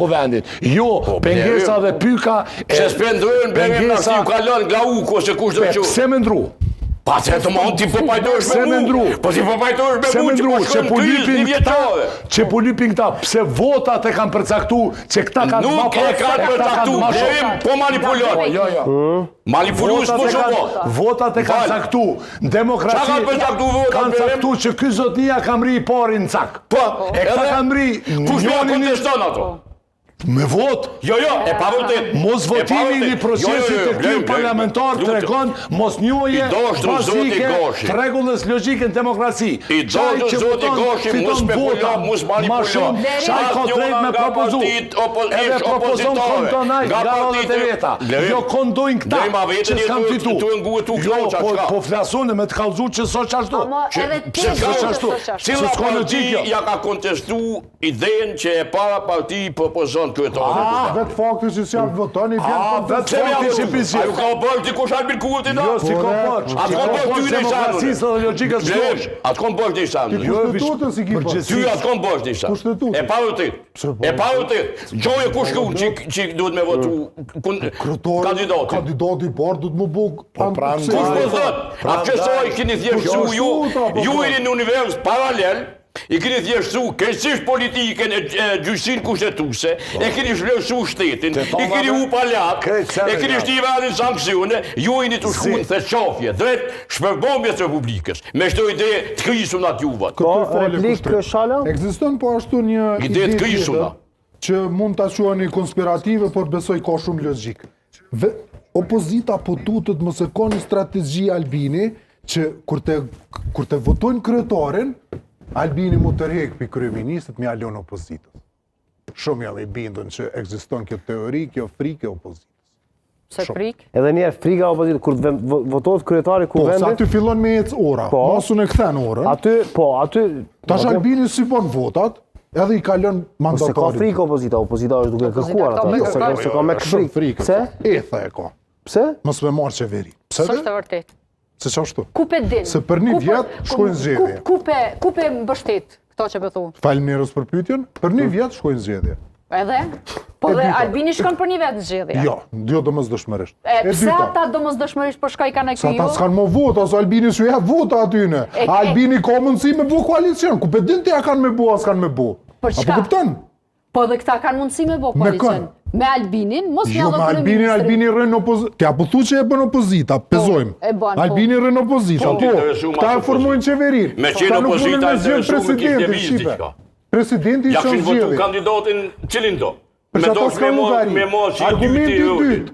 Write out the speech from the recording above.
vendin. Jo, pengesa dhe pyka... Se s'pendrojnë bërë në si ju kalon nga uko se kush do që... Pse me ndru? Pa se të mund t'i po pajtojsh me mu. Po si po pajtojsh me mu që po shkëm kryz një vjetare. Që po lypin këta, pse votat e kanë përcaktu, që këta kanë ma nuk e kanë përcaktu, bërëm po manipulon. Manipulu s'po shumë. Votat e kanë caktu, demokraci kanë caktu që ky zotnia ka mri i pari në cak. Po, e këta kanë mri... Kush me konteston ato? Me vot? Jo, e pa vërtet. Mos votimi një procesit të këtij parlamentar tregon mos njohje bazike të rregullës logjike në demokraci. I dashur zoti Goshi mos spekulon, mos manipulon. Sa ka drejt me propozu. Edhe propozon kontonaj nga radhët e veta. Jo kondojnë këta që s'kan fitu. Jo, po flasun me të kallëzu që s'o qashtu. Cila parti ja ka kontestu idenë që e para parti propozon vetë fakti që si janë votoni, vetë fakti që pisi. A ju ka bërë t'i kush albin kurti da? Jo, si ka bërë. A t'kon bërë ty në demokracisë dhe logikës shkosh. A t'kon bërë t'i shanë. Kushtetutën si ki bërë. Ty a t'kon bërë t'i shanë. Kushtetutën. E pa vërtet. E pa vërtet. Gjoje kush ku që duhet me votu kandidatin. Kandidati parë duhet më buk. Kush po thët? A qësoj kini thjeshtu ju jeni në univers paralel, i keni thjeshtu kërësisht politiken e gjyqësinë kushtetuese, e keni vlerësu shtetin, i keni u palat, e keni shtivarin sankcione, ju jeni të shkuën theqafje, drejt shpërbombjes Republikës, me shto ide të krisuna t'juvat. Ekziston po ashtu një ide të krisuna që mund të quani konspirative, por besoj ka shumë logjik. Opozita po tutët mos e ka një strategji Albini që kur të votojnë kryetarin, Albini mu tërhek për kryeministët me alon opozitës. Shumë jam i bindën që ekziston kjo teori, kjo frikë e opozitës. Se frikë? Edhe njerë frika e opozitës, kur votohet kryetari ku vendit... Po, sa aty fillon me ecë ora, mosun e kthen orën. Aty... Tash Albini si bon votat, edhe i kalon mandatarit. Se ka frikë opozita është duke kërkuar ata, se ka me frikë. Pse? Etha e ka. Pse? Mos me marrë qeveri. Së është të vërtet. Se që ashtu? Kupe din? Se për një vjetë shkojnë zgjedhje. Kupe mbështet, këto që pëthu? Falënderës për pyetjen, për një vjetë shkojnë zgjedhje. Edhe? Po dhe Albini shkon për një vetë zgjedhje? Jo domosdoshmërisht. Pse ata domosdoshmërisht për shkaj kanë e kjo? Sa ata s'kan më vota, ose Albini s'u jep vota atyne. Albini ka mundësi me bu koalicion, ku pe din të ja kanë me bu, as kanë me bu. Për çka? Apo kupton? Po dhe këta kanë mundësi me bu koalicion. Me Albinin, mos një adho kryeministri. Jo, me Albini rënë opozita. Kja po thu që e bën opozita, pezojmë. Albini rënë opozita, po. Këta e formojnë qeverin. Me qenë opozita e të shumë kishtë e vizë diqka. Presidenti që në zgjedhje. Ja këshin votu kandidatin cilin do. Me dosh me mos që i argumenti dytë.